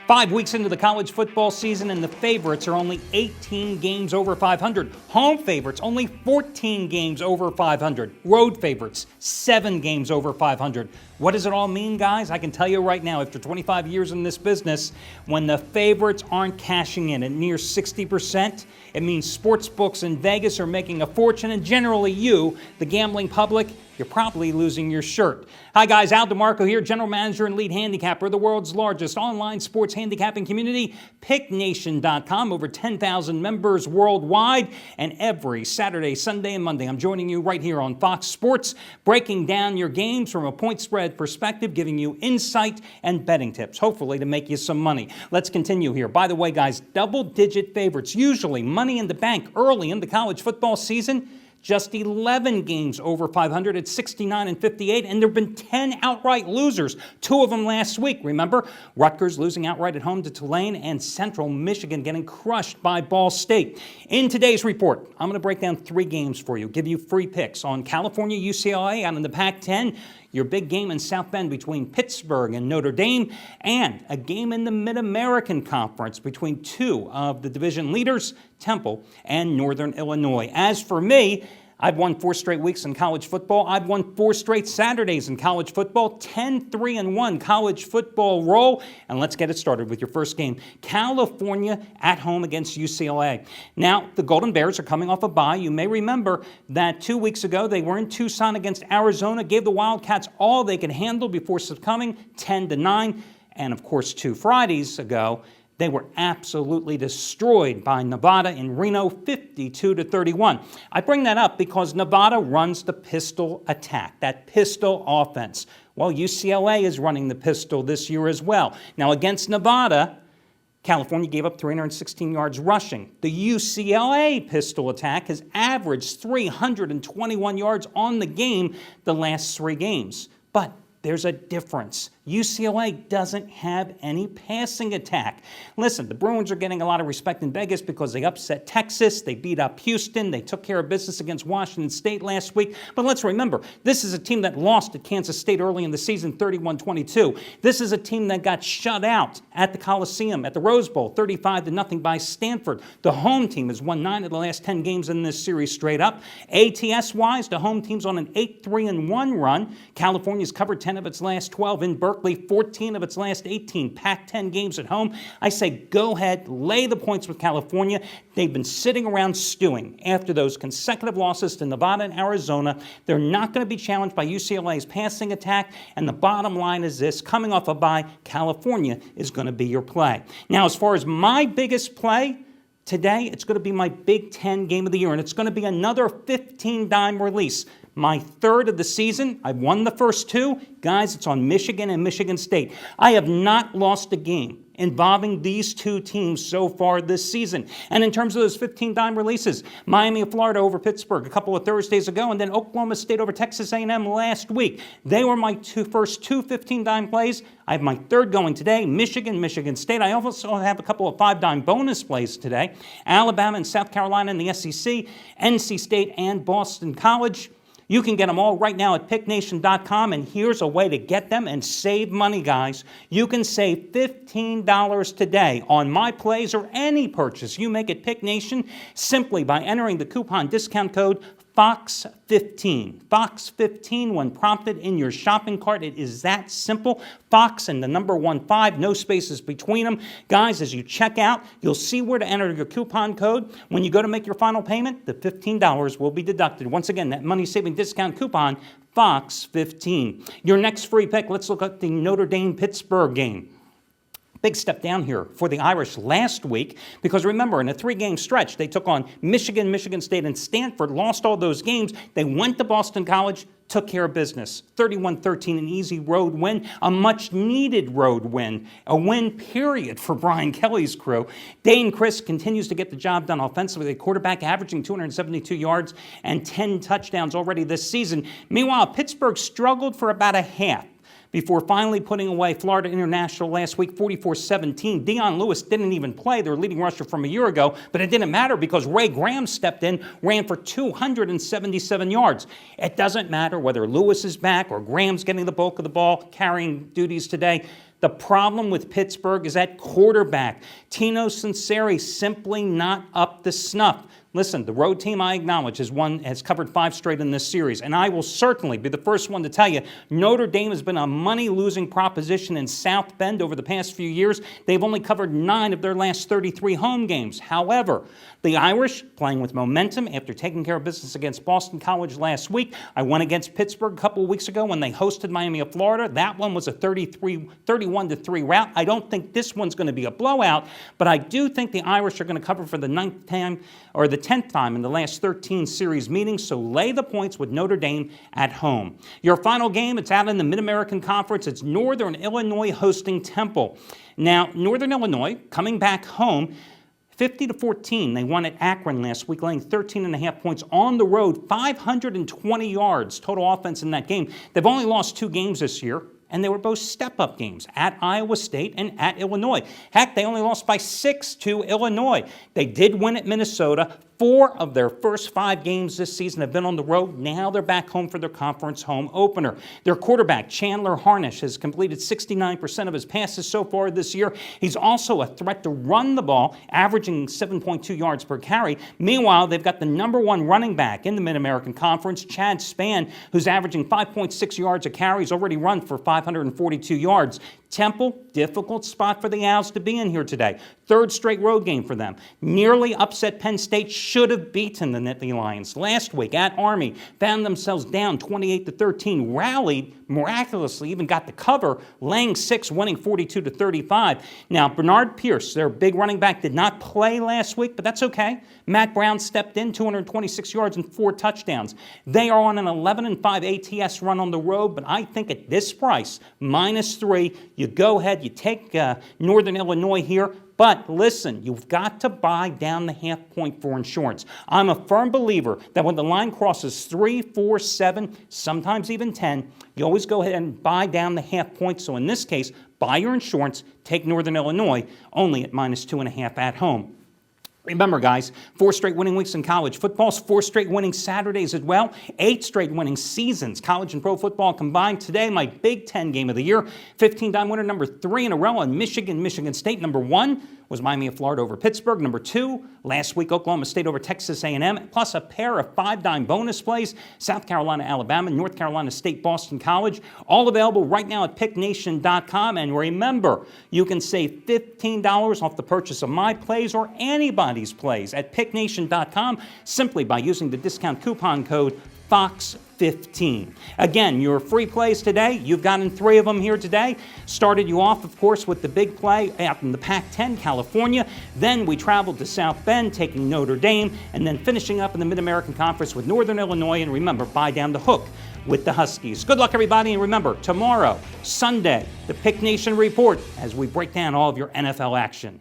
5 weeks into the college football season, and the favorites are only 18 games over 500. Home favorites only 14 games over 500. Road favorites 7 games over 500. What does it all mean, guys? I can tell you right now, after 25 years in this business, when the favorites aren't cashing in at near 60%, it means sports books in Vegas are making a fortune, and generally you, the gambling public, you're probably losing your shirt. Hi guys, DeMarco here, General Manager and Lead Handicapper of the world's largest online sports handicapping community, PickNation.com. Over 10,000 members worldwide. And every Saturday, Sunday, and Monday, I'm joining you right here on Fox Sports, breaking down your games from a point spread perspective, giving you insight and betting tips, hopefully to make you some money. Let's continue here. By the way, guys, double-digit favorites, usually money in the bank early in the college football season. Just 11 games over 500 at 69 and 58, and there have been 10 outright losers, 2 of them last week. Remember, Rutgers losing outright at home to Tulane, and Central Michigan getting crushed by Ball State. In today's report, I'm going to break down 3 games for you, give you free picks on California, UCLA out in the Pac-10, your big game in South Bend between Pittsburgh and Notre Dame, and a game in the Mid-American Conference between 2 of the division leaders, Temple and Northern Illinois. As for me, I've won 4 straight weeks in college football. I've won 4 straight Saturdays in college football, 10-3-1 college football roll. And let's get it started with your first game. California at home against UCLA. Now, the Golden Bears are coming off a bye. You may remember that 2 weeks ago they were in Tucson against Arizona, gave the Wildcats all they could handle before succumbing 10-9. And of course, 2 Fridays ago, they were absolutely destroyed by Nevada in Reno, 52-31. I bring that up because Nevada runs the pistol attack, that pistol offense. Well, UCLA is running the pistol this year as well. Now, against Nevada, California gave up 316 yards rushing. The UCLA pistol attack has averaged 321 yards on the game the last 3 games. But there's a difference. UCLA doesn't have any passing attack. Listen, the Bruins are getting a lot of respect in Vegas because they upset Texas, they beat up Houston, they took care of business against Washington State last week. But let's remember, this is a team that lost at Kansas State early in the season, 31-22. This is a team that got shut out at the Coliseum, at the Rose Bowl, 35-0 by Stanford. The home team has won 9 of the last 10 games in this series straight up. ATS-wise, the home team's on an 8-3-1 run. California's covered 10 of its last 12 in Berkeley, 14 of its last 18 Pac-10 games at home. I say go ahead, lay the points with California. They've been sitting around stewing after those consecutive losses to Nevada and Arizona. They're not going to be challenged by UCLA's passing attack, and the bottom line is this: coming off a bye, California is going to be your play. Now, as far as my biggest play today, it's going to be my Big Ten game of the year, and it's going to be another 15-dime release. My 3rd of the season. I've won the first 2. Guys, it's on Michigan and Michigan State. I have not lost a game involving these 2 teams so far this season. And in terms of those 15-dime releases, Miami of Florida over Pittsburgh a couple of Thursdays ago, and then Oklahoma State over Texas A&M last week. They were my first 2 15-dime plays. I have my 3rd going today, Michigan, Michigan State. I also have a couple of 5-dime bonus plays today. Alabama and South Carolina in the SEC, NC State and Boston College. You can get them all right now at PickNation.com, and here's a way to get them and save money, guys. You can save $15 today on my plays or any purchase you make at PickNation simply by entering the coupon discount code FOX15. FOX15 when prompted in your shopping cart. It is that simple. Fox and the number 15, no spaces between them. Guys, as you check out, you'll see where to enter your coupon code. When you go to make your final payment, the $15 will be deducted. Once again, that money-saving discount coupon, FOX15. Your next free pick, let's look at the Notre Dame-Pittsburgh game. Big step down here for the Irish last week because remember, in a 3-game stretch, they took on Michigan, Michigan State, and Stanford, lost all those games. They went to Boston College, took care of business. 31-13, an easy road win, a much-needed road win, a win, period, for Brian Kelly's crew. Dane Chris continues to get the job done offensively. The quarterback averaging 272 yards and 10 touchdowns already this season. Meanwhile, Pittsburgh struggled for about a half before finally putting away Florida International last week, 44-17. Dion Lewis didn't even play, their leading rusher from a year ago, but it didn't matter because Ray Graham stepped in, ran for 277 yards. It doesn't matter whether Lewis is back or Graham's getting the bulk of the ball, carrying duties today. The problem with Pittsburgh is at quarterback. Tino Sunseri simply not up to snuff. Listen, the road team, I acknowledge, has covered 5 straight in this series, and I will certainly be the first one to tell you Notre Dame has been a money-losing proposition in South Bend over the past few years. They've only covered 9 of their last 33 home games. However, the Irish, playing with momentum after taking care of business against Boston College last week. I went against Pittsburgh a couple of weeks ago when they hosted Miami of Florida. That one was a 31-3 rout. I don't think this one's going to be a blowout, but I do think the Irish are going to cover for the 9th time or the 10th time in the last 13 series meetings, so lay the points with Notre Dame at home. Your final game, it's out in the Mid-American Conference. It's Northern Illinois hosting Temple. Now, Northern Illinois coming back home, 50-14. They won at Akron last week, laying 13.5 points on the road, 520 yards total offense in that game. They've only lost 2 games this year, and they were both step-up games at Iowa State and at Illinois. Heck, they only lost by 6 to Illinois. They did win at Minnesota. 4 of their first 5 games this season have been on the road. Now they're back home for their conference home opener. Their quarterback, Chandler Harnish, has completed 69% of his passes so far this year. He's also a threat to run the ball, averaging 7.2 yards per carry. Meanwhile, they've got the #1 running back in the Mid-American Conference, Chad Spann, who's averaging 5.6 yards a carry. He's already run for 542 yards. Temple, difficult spot for the Owls to be in here today. 3rd straight road game for them. Nearly upset Penn State, should have beaten the Nittany Lions. Last week at Army, found themselves down 28-13, rallied, miraculously even got the cover, laying 6, winning 42-35. Now, Bernard Pierce, their big running back, did not play last week, but that's okay. Matt Brown stepped in, 226 yards and 4 touchdowns. They are on an 11-5 ATS run on the road, but I think at this price, -3, you go ahead, you take Northern Illinois here. But listen, you've got to buy down the half point for insurance. I'm a firm believer that when the line crosses 3, 4, 7, sometimes even 10, you always go ahead and buy down the half point. So in this case, buy your insurance, take Northern Illinois, only at -2.5 at home. Remember, guys, 4 straight winning weeks in college football, 4 straight winning Saturdays as well, 8 straight winning seasons, college and pro football combined. Today, my Big Ten game of the year, 15-time winner number 3 in a row on Michigan State. Number 1 was Miami of Florida over Pittsburgh. Number 2, last week, Oklahoma State over Texas A&M, plus a pair of 5-dime bonus plays, South Carolina, Alabama, North Carolina State, Boston College, all available right now at picknation.com. And remember, you can save $15 off the purchase of my plays or anybody's plays at picknation.com simply by using the discount coupon code FOX15. Again, your free plays today, you've gotten 3 of them here today. Started you off, of course, with the big play out in the Pac-10, California. Then we traveled to South Bend, taking Notre Dame, and then finishing up in the Mid-American Conference with Northern Illinois. And remember, buy down the hook with the Huskies. Good luck, everybody, and remember, tomorrow, Sunday, the Pick Nation Report, as we break down all of your NFL action.